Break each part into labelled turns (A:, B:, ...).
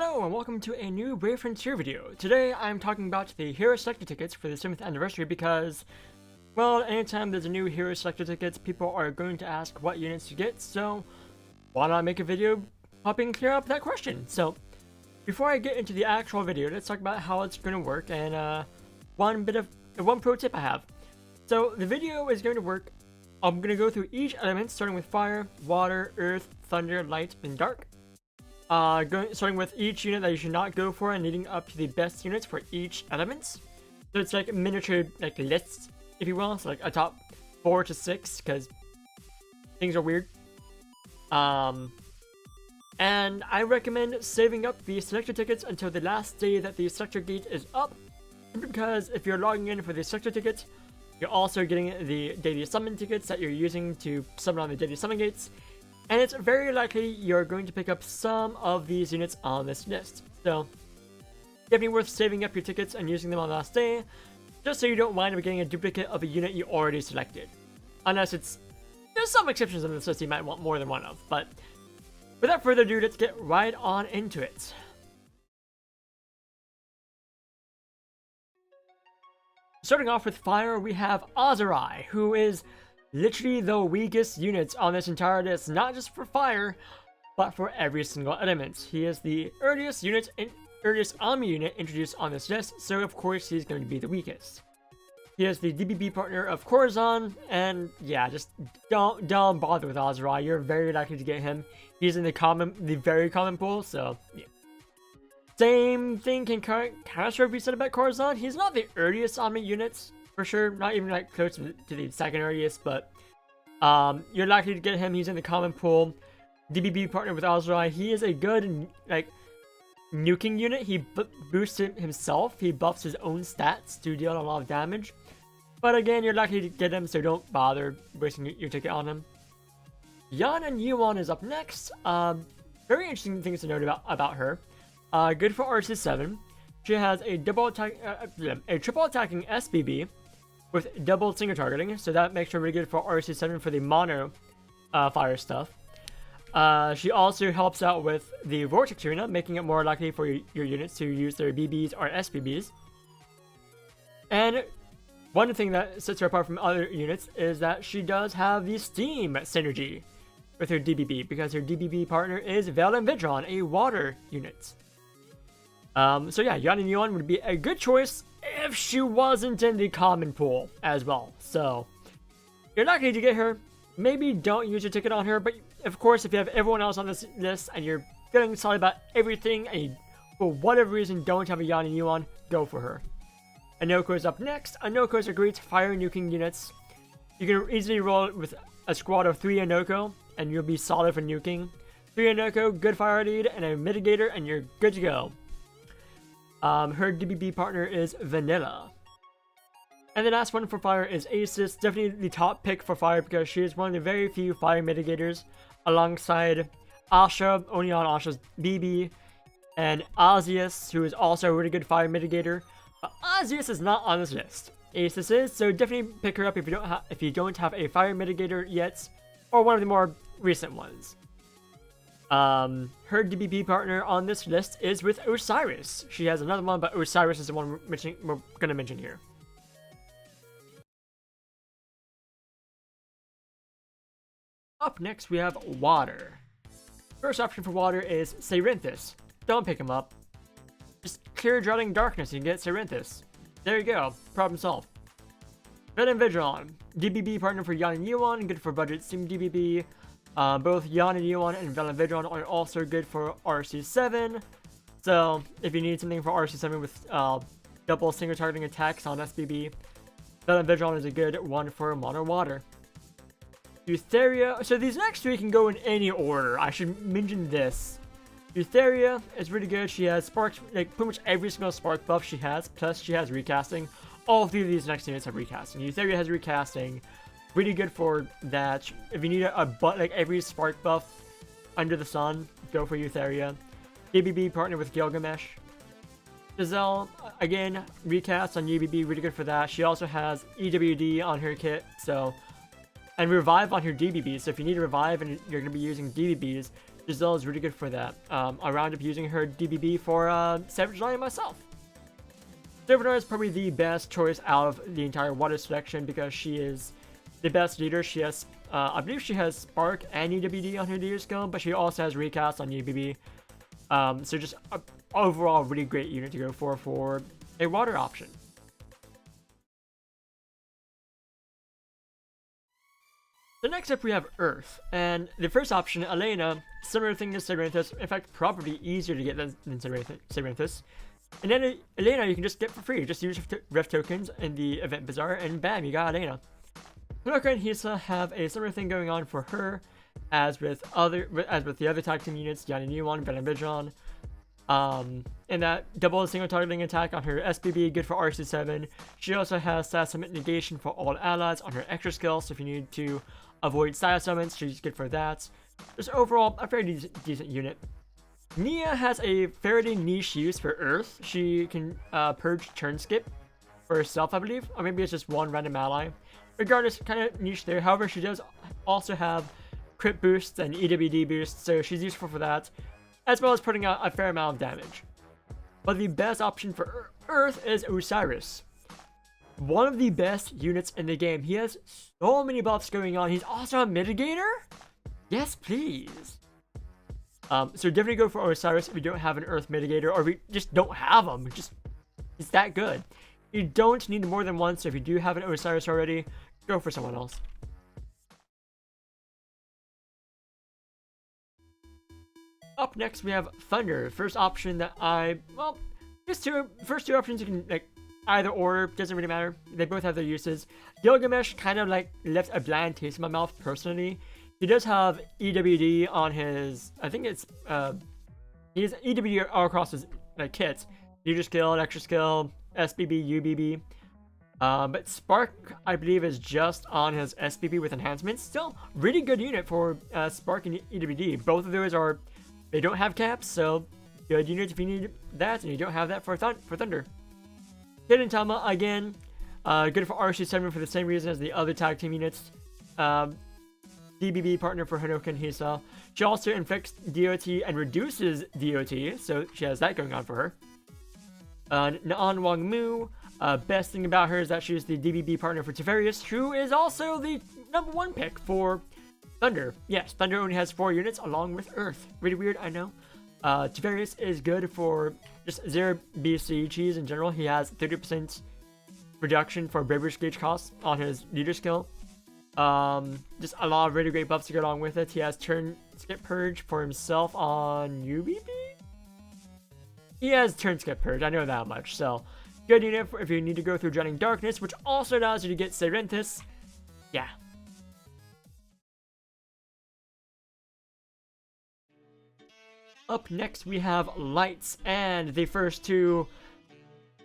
A: Hello and welcome to a new Brave Frontier video. Today I'm talking about the Hero Selector tickets for the 7th anniversary because, well, anytime there's a new Hero Selector tickets, people are going to ask what units to get, so why not make a video helping clear up that question? So, before I get into the actual video, let's talk about how it's going to work and one pro tip I have. So, the video is going to work. I'm going to go through each element starting with fire, water, earth, thunder, light, and dark. Starting with each unit that you should not go for and leading up to the best units for each element. So it's like miniature lists, if you will. So like a top 4 to 6 because things are weird. And I recommend saving up the selector tickets until the last day that the selector gate is up, because if you're logging in for the selector tickets, you're also getting the daily summon tickets that you're using to summon on the daily summon gates. And it's very likely you're going to pick up some of these units on this list. So, definitely worth saving up your tickets and using them on the last day, just so you don't wind up getting a duplicate of a unit you already selected. Unless there's some exceptions on this list you might want more than one of, but without further ado, let's get right on into it. Starting off with fire, we have Azrai, who is literally the weakest units on this entire list, not just for fire, but for every single element. He is the earliest Ami unit introduced on this list, so of course he's going to be the weakest. He is the DBB partner of Corazon, and yeah, just don't bother with Azrai. You're very likely to get him. He's in the very common pool, so yeah. Same thing can kind of be said about Corazon. He's not the earliest Ami units, for sure, not even like close to the second earliest, but you're likely to get him. He's in the common pool. DBB partner with Azrai. He is a good nuking unit. He boosts himself. He buffs his own stats to deal a lot of damage. But again, you're likely to get him, so don't bother wasting your ticket on him. Yan and Yuan is up next. Very interesting things to note about her. Good for RC7. She has a triple attacking SBB with double single targeting, so that makes her really good for RC7 for the mono fire stuff. She also helps out with the Vortex Arena, making it more likely for your units to use their BBs or SBBs. And one thing that sets her apart from other units is that she does have the Steam synergy with her DBB, because her DBB partner is Vader and Vidron, a water unit. So yeah, Yan and Yuan would be a good choice if she wasn't in the common pool as well. So, you're likely to get her. Maybe don't use your ticket on her, but of course, if you have everyone else on this list and you're feeling solid about everything and you, for whatever reason, don't have a Yan and Yuan, go for her. Anoko is up next. Anoko is a great fire nuking units. You can easily roll with a squad of 3 Anoko, and you'll be solid for nuking. 3 Anoko, good fire lead, and a mitigator, and you're good to go. Her DBB partner is Vanilla. And the last one for fire is Asis. Definitely the top pick for fire because she is one of the very few fire mitigators, alongside Asha, only on Asha's BB, and Azius, who is also a really good fire mitigator. But Azius is not on this list. Asis is, so definitely pick her up if you don't have a fire mitigator yet, or one of the more recent ones. Her DBB partner on this list is with Osiris. She has another one, but Osiris is the one we're gonna mention here. Up next, we have water. First option for water is Cerinthus. Don't pick him up. Just clear Drowning Darkness and get Cerinthus. There you go. Problem solved. Vader and Vidron. DBB partner for Yan and Yuan. Good for budget Steam DBB. Both Yan and Yuan and Vader and Vidron are also good for RC7. So, if you need something for RC7 with double single targeting attacks on SBB, Vader and Vidron is a good one for mono water. Eutheria. So these next 3 can go in any order. I should mention this. Eutheria is really good. She has sparks, like pretty much every single spark buff she has, plus she has recasting. All 3 of these next units have recasting. Eutheria has recasting. Really good for that. If you need like every spark buff under the sun, go for Eutheria. DBB partner with Gilgamesh. Giselle, again, recast on UBB, really good for that. She also has EWD on her kit, so, and revive on her DBB. So if you need to revive and you're going to be using DBBs, Giselle is really good for that. I wound up using her DBB for Savage Lion myself. Servidor is probably the best choice out of the entire water selection because she is the best leader. She has, I believe she has Spark and EWD on her leader skill, but she also has Recast on UBB. So just an overall really great unit to go for a water option. So next up we have Earth, and the first option, Elena, similar thing to Cerinthus, in fact probably easier to get than Cerinthus. And then Elena you can just get for free, just use ref tokens in the event bazaar and bam, you got Elena. Nuck and Hisa have a similar thing going on for her as with the other tag team units, Yanni Nuon, Ben and Bijan. And that double single targeting attack on her SBB, good for RC7. She also has Status Summon negation for all allies on her extra skill, so if you need to avoid Status Summons, she's good for that. Just overall, a fairly decent unit. Nia has a fairly niche use for Earth. She can purge turn skip for herself, I believe, or maybe it's just one random ally. Regardless, kind of niche there. However, she does also have crit boosts and EWD boosts, so she's useful for that, as well as putting out a fair amount of damage. But the best option for Earth is Osiris. One of the best units in the game. He has so many buffs going on. He's also a mitigator? Yes, please. So definitely go for Osiris if you don't have an Earth mitigator, or if you just don't have him. He's that good. You don't need more than one, so if you do have an Osiris already, go for someone else. Up next, we have Thunder. First option that first two options you can either order, doesn't really matter. They both have their uses. Gilgamesh kind of left a bland taste in my mouth personally. He does have EWD on his, I think it's he has EWD all across his kits. Leader skill, extra skill, SBB, UBB. But Spark, I believe, is just on his SBB with enhancements. Still, really good unit for Spark and EWD. Both of those they don't have caps, so good unit if you need that, and you don't have that for Thunder. Hidden Tama, again, good for RC7 for the same reason as the other tag team units. DBB partner for Hanoka and Hisa. She also inflicts DOT and reduces DOT, so she has that going on for her. Naan Wang Mu, best thing about her is that she's the DBB partner for Teferius, who is also the #1 pick for Thunder. Yes, Thunder only has 4 units along with Earth. Really weird, I know. Teferius is good for just 0 BC cheese in general. He has 30% reduction for Bravery Gauge costs on his leader skill. Just a lot of really great buffs to go along with it. He has turn skip purge for himself on UBB? He has turn skip purge, I know that much. So, good unit if you need to go through Dreading Darkness, which also allows you to get Cerinthus. Yeah. Up next, we have Lights, and the first two,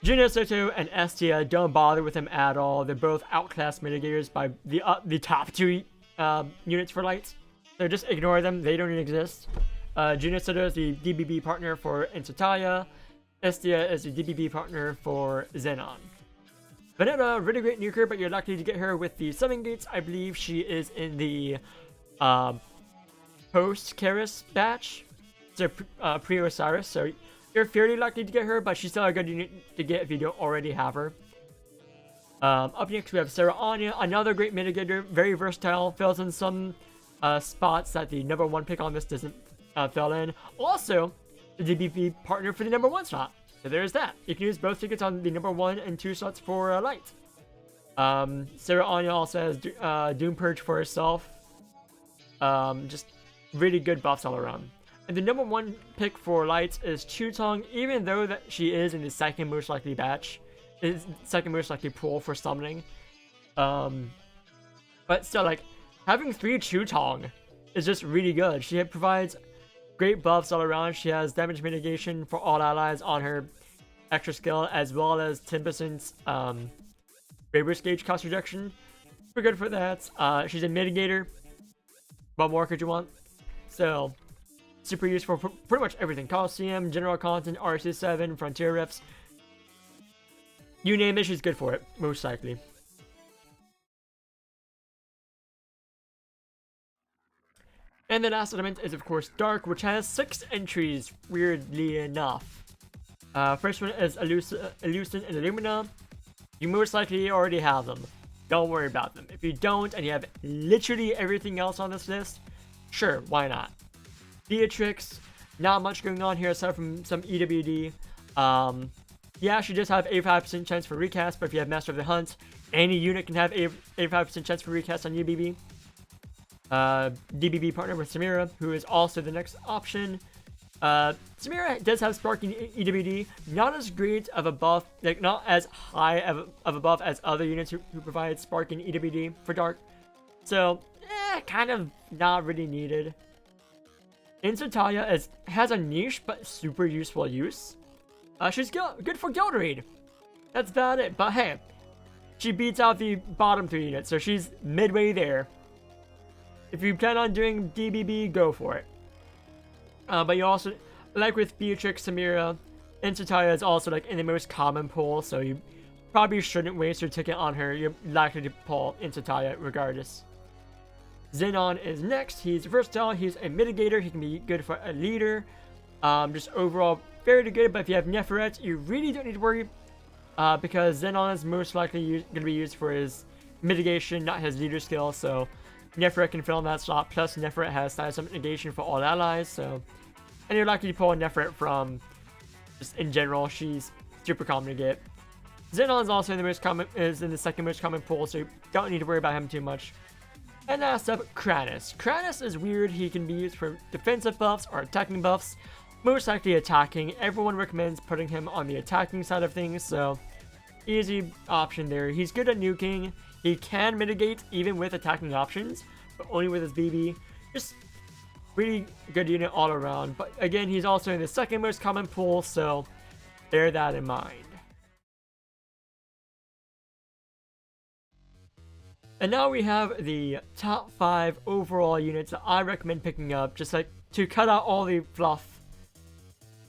A: Juno Soto and Estia, don't bother with them at all. They're both outclassed mitigators by the top 2 units for Lights. So just ignore them, they don't even exist. Juno Soto is the DBB partner for Ensa-Taya. Estia is the DBB partner for Xenon. Vanetta, really great nuker, but you're lucky to get her with the Summon Gates. I believe she is in the post-Chorris batch. So pre-Osiris, so you're fairly lucky to get her, but she's still a good unit to get if you don't already have her. Up next, we have Sarah Anya, another great mitigator, very versatile, fills in some spots that the #1 pick on this doesn't fill in. Also, the DBB partner for the #1 slot. So there's that. You can use both tickets on the #1 and 2 slots for Light. Sarah Anya also has Doom Purge for herself. Just really good buffs all around. And the #1 pick for Lights is Chutong, even though that she is in the second most likely batch, is second most likely pool for summoning. But still, having 3 Chutong is just really good. She provides great buffs all around. She has damage mitigation for all allies on her extra skill, as well as 10% Bravery Gauge cost reduction. We're good for that. She's a mitigator. What more could you want? So, super useful for pretty much everything. Coliseum, general content, RC7, frontier riffs. You name it, she's good for it, most likely. And the last element is, of course, Dark, which has 6 entries, weirdly enough. First one is Illusion and Illumina. You most likely already have them. Don't worry about them. If you don't, and you have literally everything else on this list, sure, why not? Beatrix, not much going on here aside from some EWD. Yeah, she does have a 5% chance for recast, but if you have Master of the Hunt, any unit can have a 5% chance for recast on UBB. DBB partner with Samira, who is also the next option. Samira does have sparking EWD, not as great of a buff, like not as high of a buff as other units who provide sparking EWD for Dark. So, kind of not really needed. Ensa-Taya has a niche but super useful use. She's good for Guild Raid. That's about it, but hey, she beats out the bottom 3 units, so she's midway there. If you plan on doing DBB, go for it. But you also, like with Beatrix, Samira, Ensa-Taya is also like in the most common pool, so you probably shouldn't waste your ticket on her. You're likely to pull Ensa-Taya regardless. Xenon is next. He's versatile. He's a mitigator. He can be good for a leader. Just overall fairly good, but if you have Neferet, you really don't need to worry because Xenon is most likely going to be used for his mitigation, not his leader skill, so Neferet can fill in that slot, plus Neferet has side summon negation for all allies, so, and you're likely to pull a Neferet from, just in general, she's super common to get. Xenon is also in the second most common pool, so you don't need to worry about him too much. And last up, Kranis. Kranis is weird. He can be used for defensive buffs or attacking buffs. Most likely attacking. Everyone recommends putting him on the attacking side of things, so easy option there. He's good at nuking. He can mitigate even with attacking options, but only with his BB. Just really good unit all around. But again, he's also in the second most common pool, so bear that in mind. And now we have the top 5 overall units that I recommend picking up, just like to cut out all the fluff.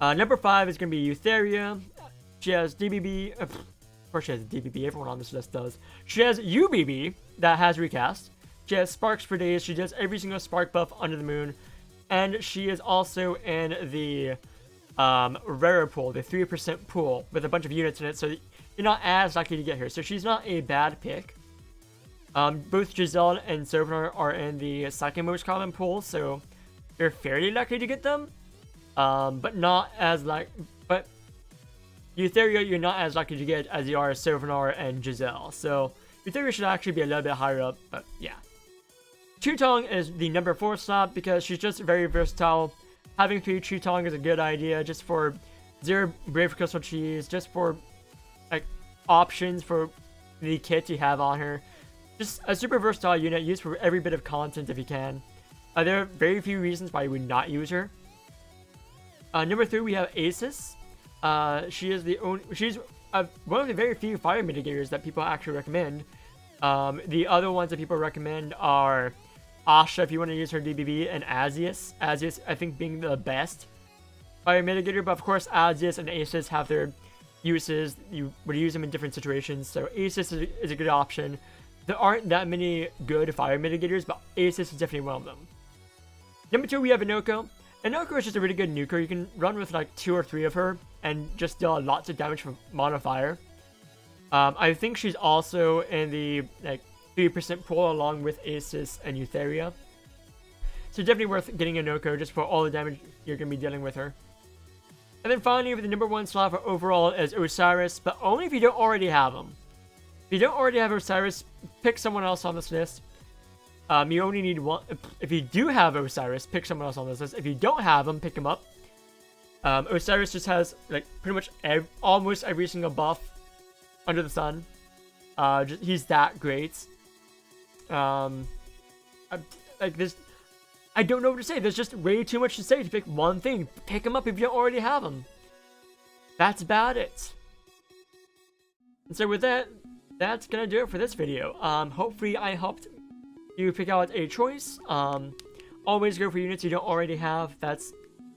A: Number 5 is going to be Eutheria. She has DBB. Of course she has DBB, everyone on this list does. She has UBB that has recast. She has Sparks for days. She does every single spark buff under the moon. And she is also in the rarer pool, the 3% pool, with a bunch of units in it, so you're not as likely to get her. So she's not a bad pick. Both Giselle and Sovenar are in the second most common pool, so you're fairly likely to get them. But not as but Eutheria you're not as likely to get as you are Sovenar and Giselle. So Eutheria should actually be a little bit higher up, but yeah. Chutong is the number 4 slot because she's just very versatile. Having 3 Chutong is a good idea just for 0 Brave Crystal Cheese, just for like options for the kit you have on her. Just a super versatile unit used for every bit of content if you can. There are very few reasons why you would not use her. Number 3 we have Asis. She's one of the very few fire mitigators that people actually recommend. The other ones that people recommend are Asha if you want to use her DBB, and Azius. Azius I think being the best fire mitigator, but of course Azius and Asis have their uses. You would use them in different situations, so Asis is a good option. There aren't that many good fire mitigators, but Asis is definitely one of them. Number 2, we have Inoko. Inoko is just a really good nuker. You can run with like 2 or 3 of her and just deal lots of damage from mono fire. I think she's also in the like 3% pool along with Asis and Eutheria. So definitely worth getting Inoko just for all the damage you're going to be dealing with her. And then finally, with the number 1 slot for overall is Osiris, but only if you don't already have him. If you don't already have Osiris, pick someone else on this list. You only need 1. If you do have Osiris, pick someone else on this list. If you don't have him, pick him up. Osiris just has like pretty much almost every single buff under the sun. He's that great. Like this, I don't know what to say. There's just way too much to say to pick one thing. Pick him up if you don't already have him. That's about it. And so with that, that's gonna do it for this video. Hopefully I helped you pick out a choice. Always go for units you don't already have. That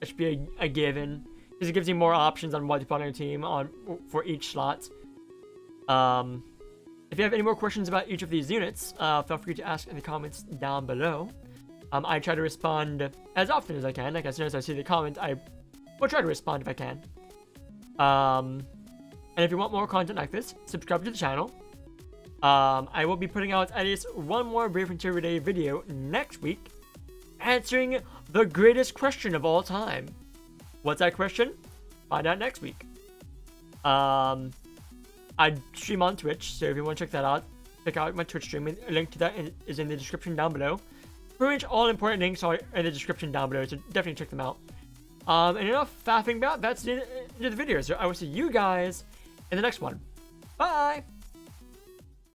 A: should be a given, because it gives you more options on what to put on your team for each slot. If you have any more questions about each of these units, feel free to ask in the comments down below. I try to respond as often as I can. Like, as soon as I see the comment, I will try to respond if I can. And if you want more content like this, subscribe to the channel. I will be putting out at least one more Brave Frontier Day video next week, answering the greatest question of all time. What's that question? Find out next week. I stream on Twitch, so if you want to check that out, check out my Twitch stream. A link to that is in the description down below. Pretty much all important links are in the description down below, so definitely check them out. And enough faffing about, that's the end of the video, so I will see you guys in the next one. Bye!